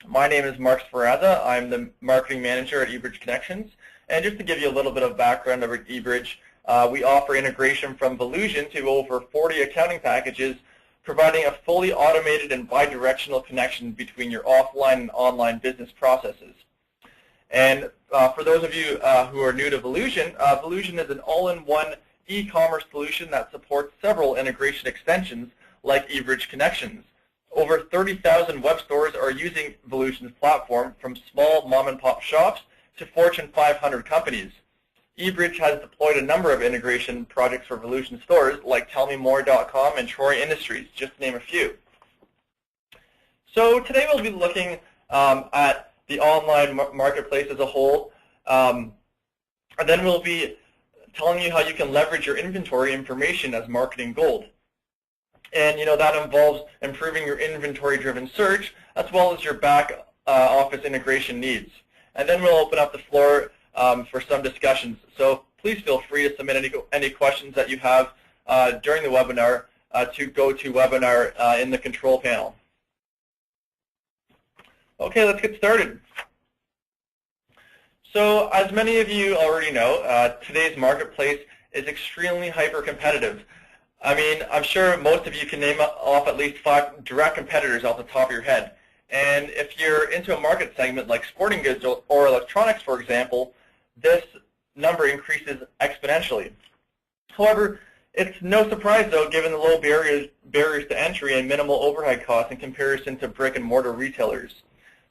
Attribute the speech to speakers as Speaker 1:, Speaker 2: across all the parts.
Speaker 1: My name is Mark Sferrazza. I'm the marketing manager at eBridge Connections. And just to give you a little bit of background about eBridge, we offer integration from Volusion to over 40 accounting packages, providing a fully automated and bidirectional connection between your offline and online business processes. And for those of you who are new to Volusion, Volusion is an all-in-one e-commerce solution that supports several integration extensions like eBridge Connections. Over 30,000 web stores are using Volusion's platform, from small mom-and-pop shops to Fortune 500 companies. eBridge has deployed a number of integration projects for Volusion stores like TellMeMore.com and Troy Industries, just to name a few. So today we'll be looking at the online marketplace as a whole, and then we'll be telling you how you can leverage your inventory information as marketing gold. And that involves improving your inventory-driven search as well as your back office integration needs. And then we'll open up the floor for some discussions. So please feel free to submit any questions that you have during the webinar to GoToWebinar in the control panel. Okay, let's get started. So as many of you already know, today's marketplace is extremely hyper-competitive. I mean, I'm sure most of you can name off at least 5 direct competitors off the top of your head. And if you're into a market segment like sporting goods or electronics, for example, this number increases exponentially. However, it's no surprise, though, given the low barriers to entry and minimal overhead costs in comparison to brick-and-mortar retailers.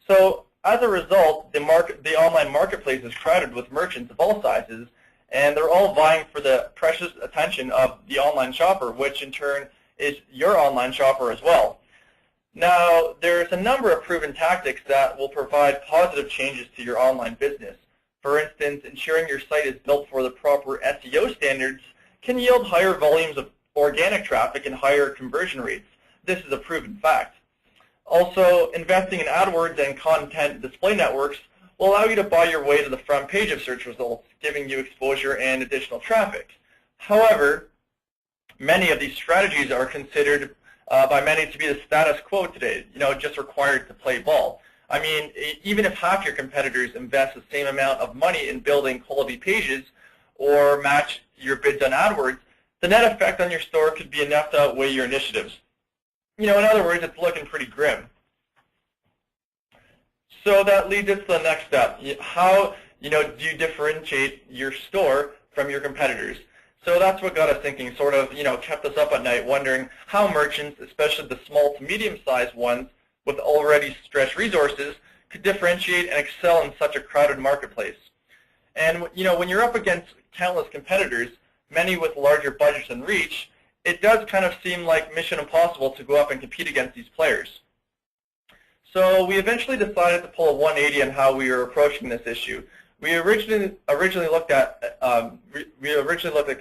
Speaker 1: So as a result, the online marketplace is crowded with merchants of all sizes, and they're all vying for the precious attention of the online shopper, which in turn is your online shopper as well. Now, there's a number of proven tactics that will provide positive changes to your online business. For instance, ensuring your site is built for the proper SEO standards can yield higher volumes of organic traffic and higher conversion rates. This is a proven fact. Also, investing in AdWords and content display networks will allow you to buy your way to the front page of search results, giving you exposure and additional traffic. However, many of these strategies are considered by many to be the status quo today, just required to play ball. I mean, even if half your competitors invest the same amount of money in building quality pages or match your bids on AdWords, the net effect on your store could be enough to outweigh your initiatives. In other words, it's looking pretty grim. So that leads us to the next step. How do you differentiate your store from your competitors? So that's what got us thinking, sort of kept us up at night wondering how merchants, especially the small to medium-sized ones with already stretched resources, could differentiate and excel in such a crowded marketplace. And when you're up against countless competitors, many with larger budgets and reach, it does kind of seem like mission impossible to go up and compete against these players. So we eventually decided to pull a 180 on how we were approaching this issue. We originally looked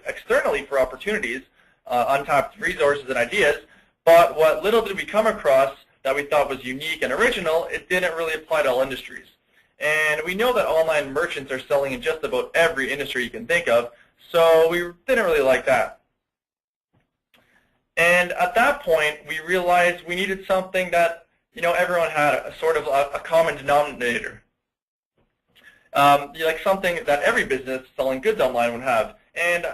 Speaker 1: externally for opportunities, untapped resources and ideas, but what little did we come across that we thought was unique and original, it didn't really apply to all industries. And we know that online merchants are selling in just about every industry you can think of, so we didn't really like that. And at that point, we realized we needed something that everyone had a sort of a common denominator, like something that every business selling goods online would have. And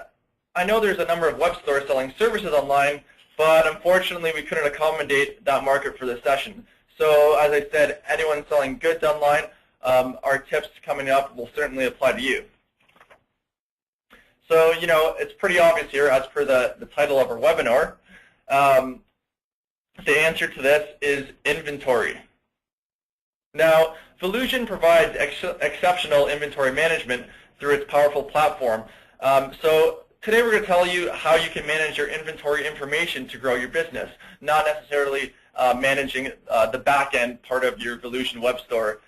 Speaker 1: I know there's a number of web stores selling services online, but unfortunately we couldn't accommodate that market for this session. So as I said, anyone selling goods online, our tips coming up will certainly apply to you. So it's pretty obvious here, as per the title of our webinar. The answer to this is inventory. Now, Volusion provides exceptional inventory management through its powerful platform. So today we're going to tell you how you can manage your inventory information to grow your business, not necessarily managing the back-end part of your Volusion web store.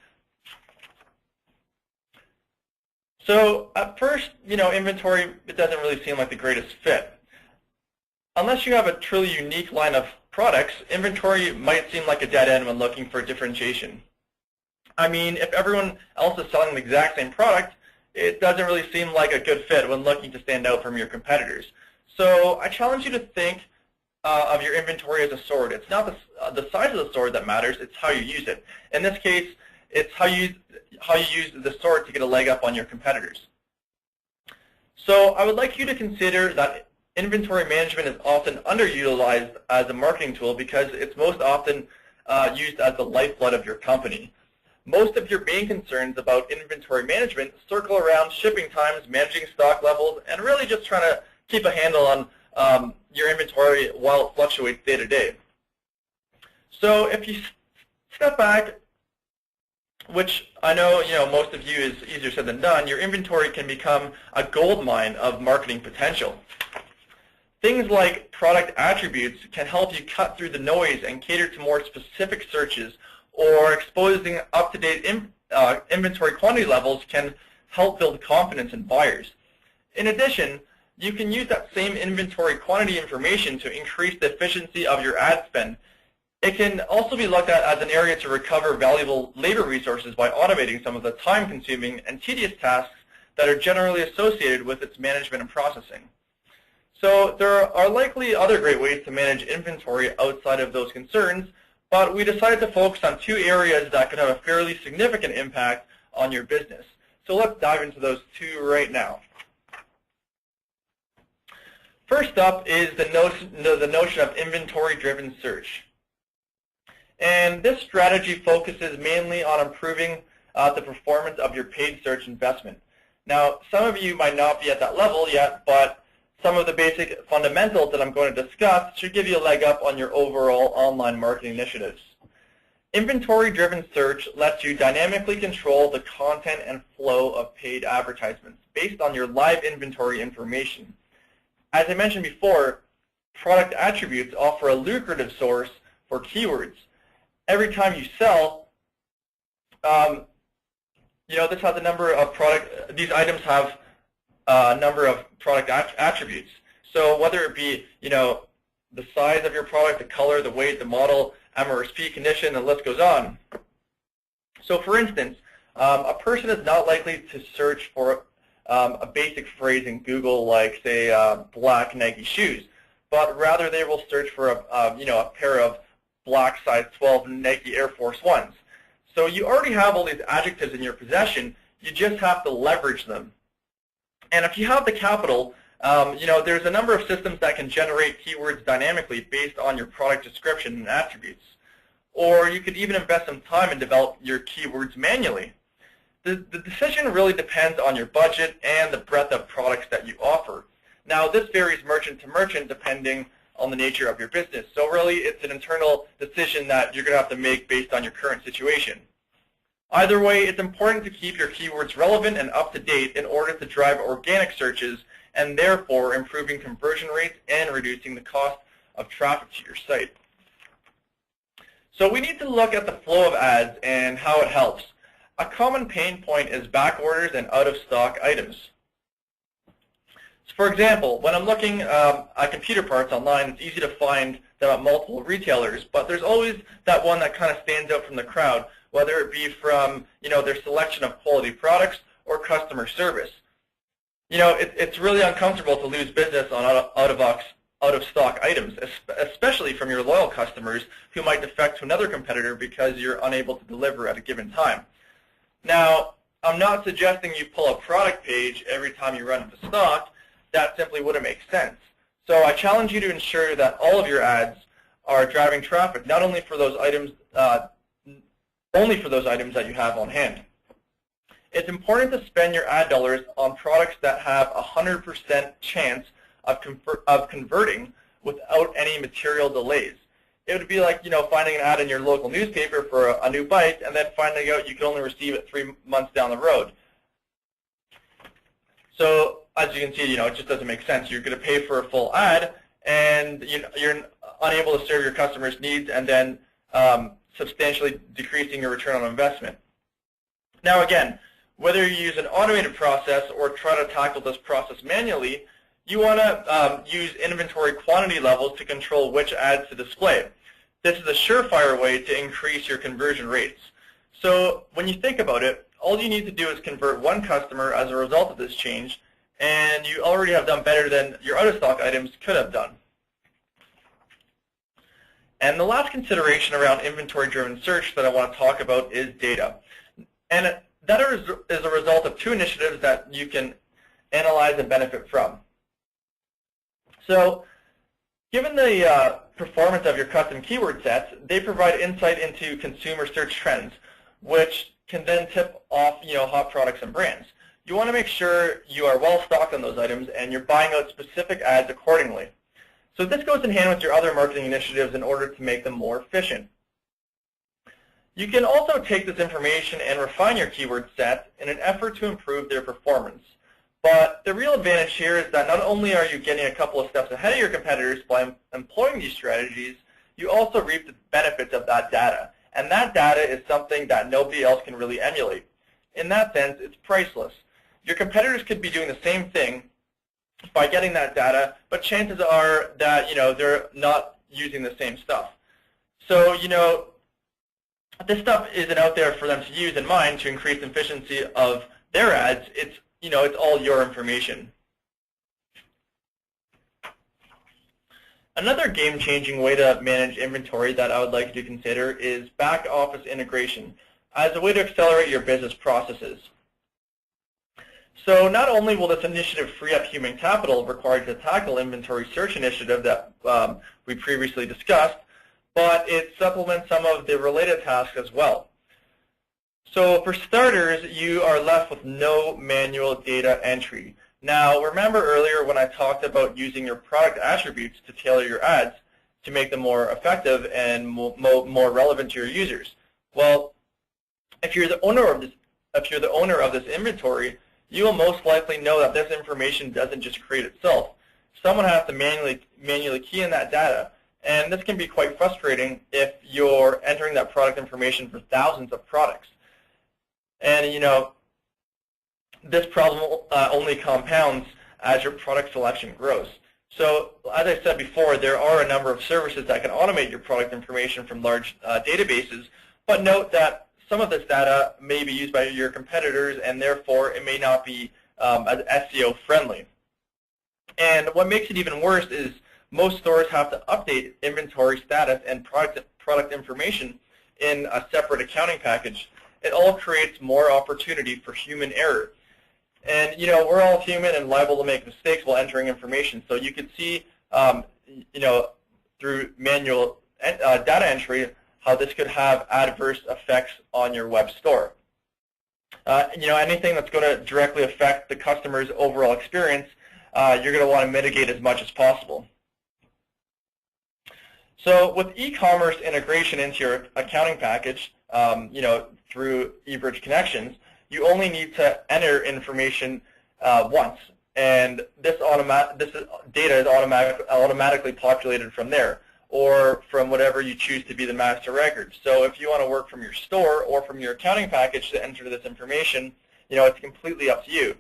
Speaker 1: So at first, inventory, it doesn't really seem like the greatest fit. Unless you have a truly unique line of products, inventory might seem like a dead end when looking for differentiation. I mean, if everyone else is selling the exact same product, it doesn't really seem like a good fit when looking to stand out from your competitors. So I challenge you to think of your inventory as a sword. It's not the size of the sword that matters, it's how you use it. In this case, it's how you use the sword to get a leg up on your competitors. So I would like you to consider that inventory management is often underutilized as a marketing tool because it's most often used as the lifeblood of your company. Most of your main concerns about inventory management circle around shipping times, managing stock levels, and really just trying to keep a handle on your inventory while it fluctuates day to day. So if you step back, which I know most of you is easier said than done, your inventory can become a gold mine of marketing potential. Things like product attributes can help you cut through the noise and cater to more specific searches, or exposing up-to-date inventory quantity levels can help build confidence in buyers. In addition, you can use that same inventory quantity information to increase the efficiency of your ad spend. It can also be looked at as an area to recover valuable labor resources by automating some of the time-consuming and tedious tasks that are generally associated with its management and processing. So there are likely other great ways to manage inventory outside of those concerns, but we decided to focus on two areas that could have a fairly significant impact on your business. So let's dive into those two right now. First up is the notion of inventory-driven search. And this strategy focuses mainly on improving the performance of your paid search investment. Now, some of you might not be at that level yet, but some of the basic fundamentals that I'm going to discuss should give you a leg up on your overall online marketing initiatives. Inventory-driven search lets you dynamically control the content and flow of paid advertisements based on your live inventory information. As I mentioned before, product attributes offer a lucrative source for keywords. Every time you sell, this has a number of these items have a number of product attributes. So whether it be, the size of your product, the color, the weight, the model, MRSP condition, the list goes on. So for instance, a person is not likely to search for a basic phrase in Google like, say, black Nike shoes, but rather they will search for a pair of black size 12 Nike Air Force Ones. So you already have all these adjectives in your possession, you just have to leverage them. And if you have the capital, there's a number of systems that can generate keywords dynamically based on your product description and attributes. Or you could even invest some time and develop your keywords manually. The decision really depends on your budget and the breadth of products that you offer. Now, this varies merchant to merchant depending on the nature of your business. So really, it's an internal decision that you're going to have to make based on your current situation. Either way, it's important to keep your keywords relevant and up to date in order to drive organic searches and therefore improving conversion rates and reducing the cost of traffic to your site. So we need to look at the flow of ads and how it helps. A common pain point is back orders and out-of-stock items. So for example, when I'm looking at computer parts online, it's easy to find them at multiple retailers, but there's always that one that kind of stands out from the crowd, whether it be from their selection of quality products or customer service. It's really uncomfortable to lose business on out-of-stock items, especially from your loyal customers who might defect to another competitor because you're unable to deliver at a given time. Now, I'm not suggesting you pull a product page every time you run into stock. That simply wouldn't make sense. So I challenge you to ensure that all of your ads are driving traffic, not only for those items, that you have on hand. It's important to spend your ad dollars on products that have a 100% chance of converting without any material delays. It would be like finding an ad in your local newspaper for a new bike and then finding out you can only receive it 3 months down the road. So as you can see, it just doesn't make sense. You're going to pay for a full ad and you're unable to serve your customers' needs and then substantially decreasing your return on investment. Now again, whether you use an automated process or try to tackle this process manually, you want to use inventory quantity levels to control which ads to display. This is a surefire way to increase your conversion rates. So when you think about it, all you need to do is convert one customer as a result of this change, and you already have done better than your out-of-stock items could have done. And the last consideration around inventory-driven search that I want to talk about is data. And that is a result of two initiatives that you can analyze and benefit from. So given the performance of your custom keyword sets, they provide insight into consumer search trends, which can then tip off hot products and brands. You want to make sure you are well stocked on those items and you're buying out specific ads accordingly. So this goes in hand with your other marketing initiatives in order to make them more efficient. You can also take this information and refine your keyword set in an effort to improve their performance. But the real advantage here is that not only are you getting a couple of steps ahead of your competitors by employing these strategies, you also reap the benefits of that data. And that data is something that nobody else can really emulate. In that sense, it's priceless. Your competitors could be doing the same thing by getting that data, but chances are that they're not using the same stuff. So this stuff isn't out there for them to use in mind to increase the efficiency of their ads. It's all your information. Another game-changing way to manage inventory that I would like you to consider is back office integration as a way to accelerate your business processes. So not only will this initiative free up human capital required to tackle inventory search initiative that we previously discussed, but it supplements some of the related tasks as well. So for starters, you are left with no manual data entry. Now, remember earlier when I talked about using your product attributes to tailor your ads to make them more effective and more relevant to your users? Well, if you're the owner of this inventory, you will most likely know that this information doesn't just create itself. Someone has to manually key in that data, and this can be quite frustrating if you're entering that product information for thousands of products. And this problem only compounds as your product selection grows. So as I said before, there are a number of services that can automate your product information from large databases, but note that some of this data may be used by your competitors, and therefore it may not be as SEO friendly. And what makes it even worse is most stores have to update inventory status and product information in a separate accounting package. It all creates more opportunity for human error. And we're all human and liable to make mistakes while entering information. So you could see, through manual data entry, how this could have adverse effects on your web store. Anything that's going to directly affect the customer's overall experience, you're going to want to mitigate as much as possible. So with e-commerce integration into your accounting package, through eBridge connections, you only need to enter information once, and this data is automatically populated from there, or from whatever you choose to be the master record. So if you want to work from your store or from your accounting package to enter this information, it's completely up to you.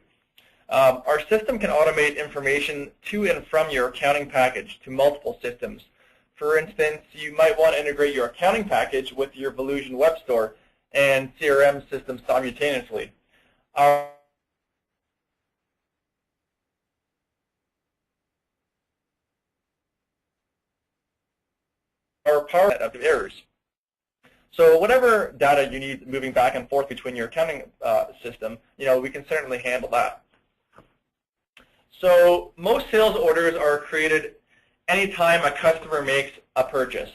Speaker 1: Our system can automate information to and from your accounting package to multiple systems. For instance, you might want to integrate your accounting package with your Volusion web store and CRM system simultaneously. Our power of errors. So whatever data you need moving back and forth between your accounting system, we can certainly handle that. So most sales orders are created anytime a customer makes a purchase.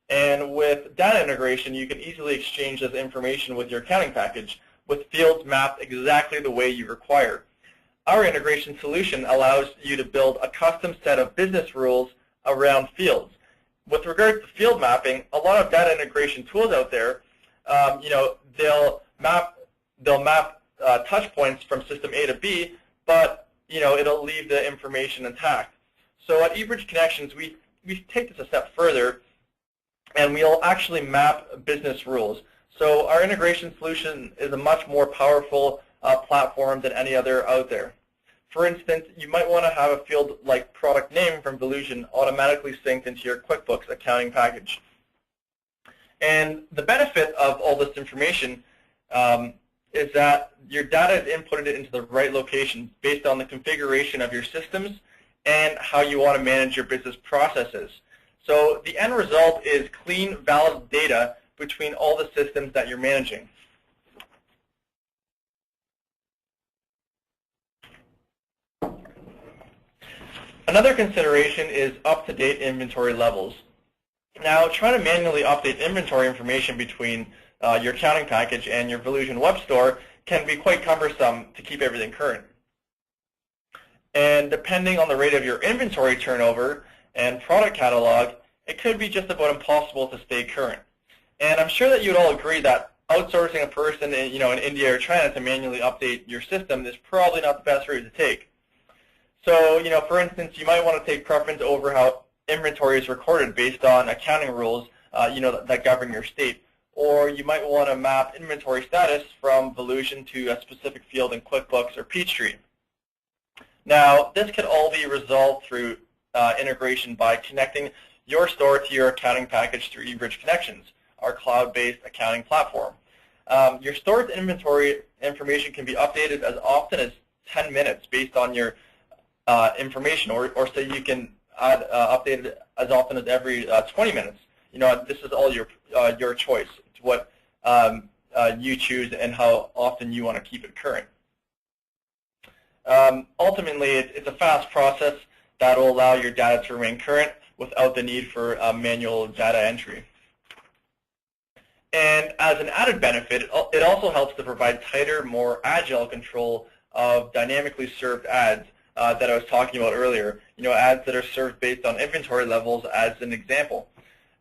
Speaker 1: And with data integration, you can easily exchange this information with your accounting package with fields mapped exactly the way you require. Our integration solution allows you to build a custom set of business rules around fields. With regards to field mapping, a lot of data integration tools out there, they'll map touch points from system A to B, but it'll leave the information intact. So at eBridge Connections, we take this a step further, and we'll actually map business rules. So our integration solution is a much more powerful platform than any other out there. For instance, you might want to have a field like product name from Volusion automatically synced into your QuickBooks accounting package. And the benefit of all this information is that your data is inputted into the right location based on the configuration of your systems and how you want to manage your business processes. So the end result is clean, valid data between all the systems that you're managing. Another consideration is up-to-date inventory levels. Now, trying to manually update inventory information between your accounting package and your Volusion web store can be quite cumbersome to keep everything current. And depending on the rate of your inventory turnover and product catalog, it could be just about impossible to stay current. And I'm sure that you'd all agree that outsourcing a person in India or China to manually update your system is probably not the best route to take. So, for instance, you might want to take preference over how inventory is recorded based on accounting rules, that govern your state. Or you might want to map inventory status from Volusion to a specific field in QuickBooks or Peachtree. Now, this could all be resolved through integration by connecting your store to your accounting package through eBridge Connections, our cloud-based accounting platform. Your store's inventory information can be updated as often as 10 minutes based on your information, or so you can update it as often as every 20 minutes. This is all your choice. It's what you choose and how often you want to keep it current. Ultimately, it's a fast process that will allow your data to remain current without the need for manual data entry. And as an added benefit, it also helps to provide tighter, more agile control of dynamically served ads that I was talking about earlier. Ads that are served based on inventory levels as an example.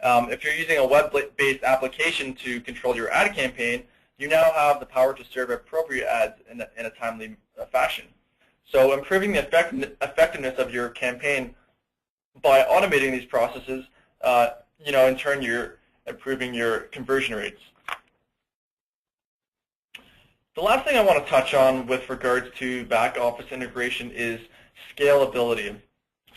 Speaker 1: If you're using a web-based application to control your ad campaign, you now have the power to serve appropriate ads in a timely fashion. So improving the effectiveness of your campaign by automating these processes, in turn you're improving your conversion rates. The last thing I want to touch on with regards to back office integration is scalability.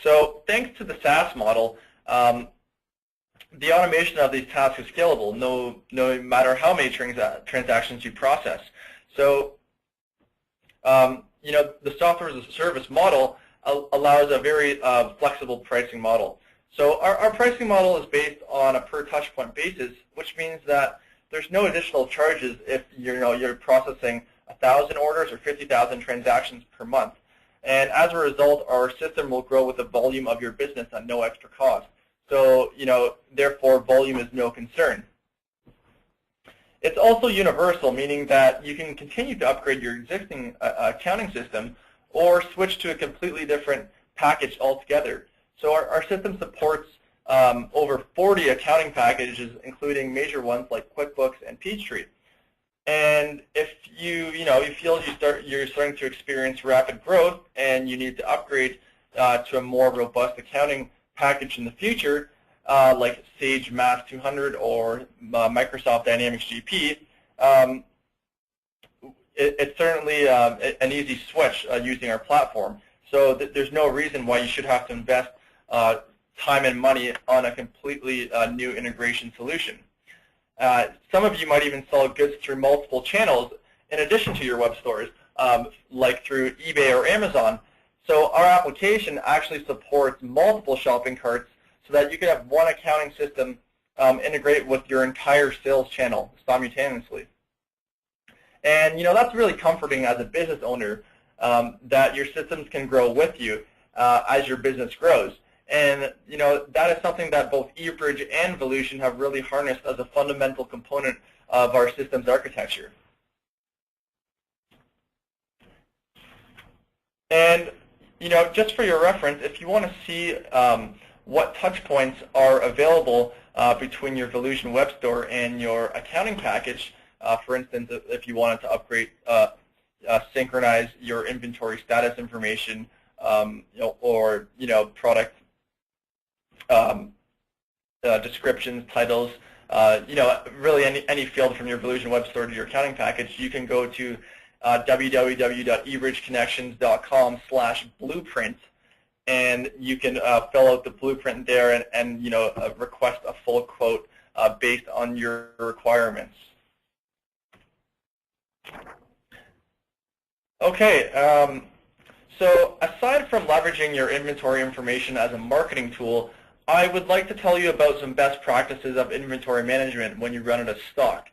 Speaker 1: So thanks to the SaaS model, the automation of these tasks is scalable, no matter how many transactions you process. So, the software as a service model allows a very flexible pricing model. So our pricing model is based on a per touch point basis, which means that there's no additional charges if you're processing 1,000 orders or 50,000 transactions per month. And as a result, our system will grow with the volume of your business at no extra cost. So, therefore, volume is no concern. It's also universal, meaning that you can continue to upgrade your existing accounting system or switch to a completely different package altogether. So our system supports over 40 accounting packages, including major ones like QuickBooks and Peachtree. And if you feel you're starting to experience rapid growth and you need to upgrade to a more robust accounting package in the future, like Sage Mass 200 or Microsoft Dynamics GP, it's certainly an easy switch using our platform. So there's no reason why you should have to invest time and money on a completely new integration solution. Some of you might even sell goods through multiple channels in addition to your web stores, like through eBay or Amazon. So our application actually supports multiple shopping carts so that you can have one accounting system integrate with your entire sales channel simultaneously. And that's really comforting as a business owner, that your systems can grow with you as your business grows. And that is something that both eBridge and Volusion have really harnessed as a fundamental component of our systems architecture. And just for your reference, if you want to see what touch points are available between your Volusion web store and your accounting package, for instance, if you wanted to upgrade, synchronize your inventory status information, or product descriptions, titles, really any field from your Volusion web store to your accounting package, you can go to www.ebridgeconnections.com/blueprint, and you can fill out the blueprint there and request a full quote based on your requirements. Okay, so aside from leveraging your inventory information as a marketing tool, I would like to tell you about some best practices of inventory management when you run out of stock.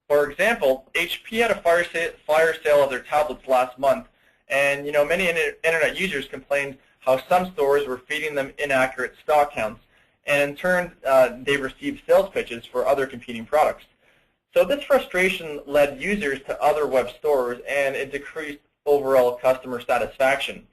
Speaker 1: For example, HP had a fire sale of their tablets last month, and many internet users complained how some stores were feeding them inaccurate stock counts, and in turn they received sales pitches for other competing products. So this frustration led users to other web stores, and it decreased overall customer satisfaction.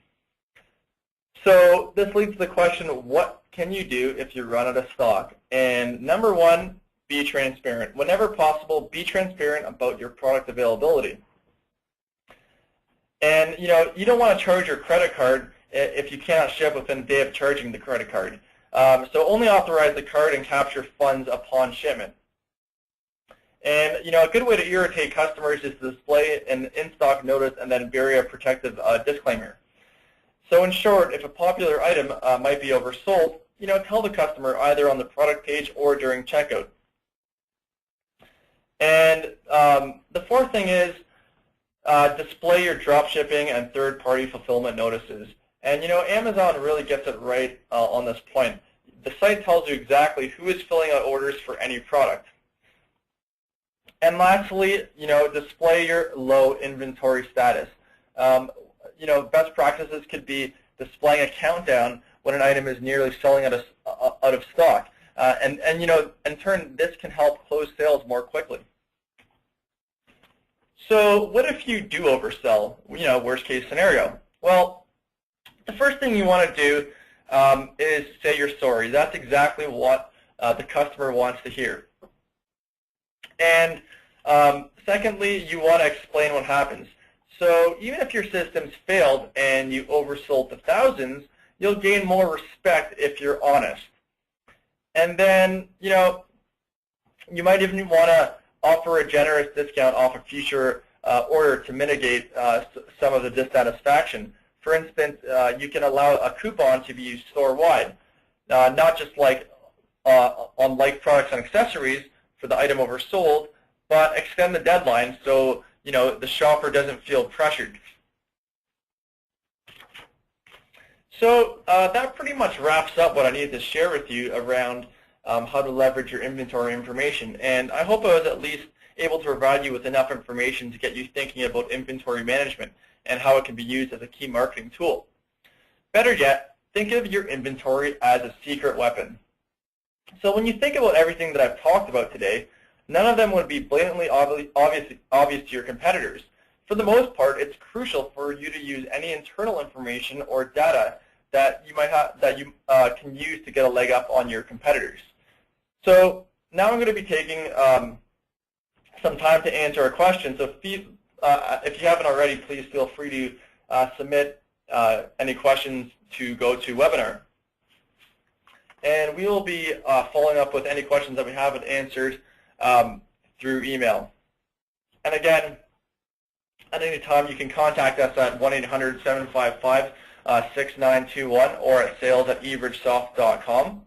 Speaker 1: So this leads to the question, what can you do if you run out of stock? And number one, be transparent. Whenever possible, be transparent about your product availability. And you don't want to charge your credit card if you cannot ship within a day of charging the credit card. So only authorize the card and capture funds upon shipment. And a good way to irritate customers is to display an in-stock notice and then bury a protective disclaimer. So in short, if a popular item might be oversold, tell the customer either on the product page or during checkout. And the fourth thing is display your drop shipping and third-party fulfillment notices. And Amazon really gets it right on this point. The site tells you exactly who is filling out orders for any product. And lastly, display your low inventory status. Best practices could be displaying a countdown when an item is nearly selling out of stock. And in turn, this can help close sales more quickly. So what if you do oversell, worst case scenario? Well, the first thing you want to do is say you're sorry. That's exactly what the customer wants to hear. And secondly, you want to explain what happens. So even if your systems failed and you oversold to thousands, you'll gain more respect if you're honest. And then, you might even want to offer a generous discount off a future order to mitigate some of the dissatisfaction. For instance, you can allow a coupon to be used store-wide, not just like on like products and accessories for the item oversold, but extend the deadline so the shopper doesn't feel pressured. So that pretty much wraps up what I needed to share with you around how to leverage your inventory information. And I hope I was at least able to provide you with enough information to get you thinking about inventory management and how it can be used as a key marketing tool. Better yet, think of your inventory as a secret weapon. So when you think about everything that I've talked about today, none of them would be blatantly obvious to your competitors. For the most part, it's crucial for you to use any internal information or data that you might have that you can use to get a leg up on your competitors. So now I'm going to be taking some time to answer a question. So if you haven't already, please feel free to submit any questions to GoToWebinar. And we will be following up with any questions that we haven't answered through email. And again, at any time, you can contact us at 1-800-755-6921 or at sales@ebridgesoft.com.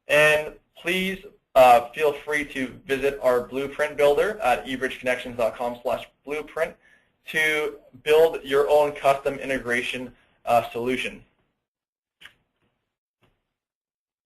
Speaker 1: And please feel free to visit our blueprint builder at ebridgeconnections.com/blueprint to build your own custom integration solution.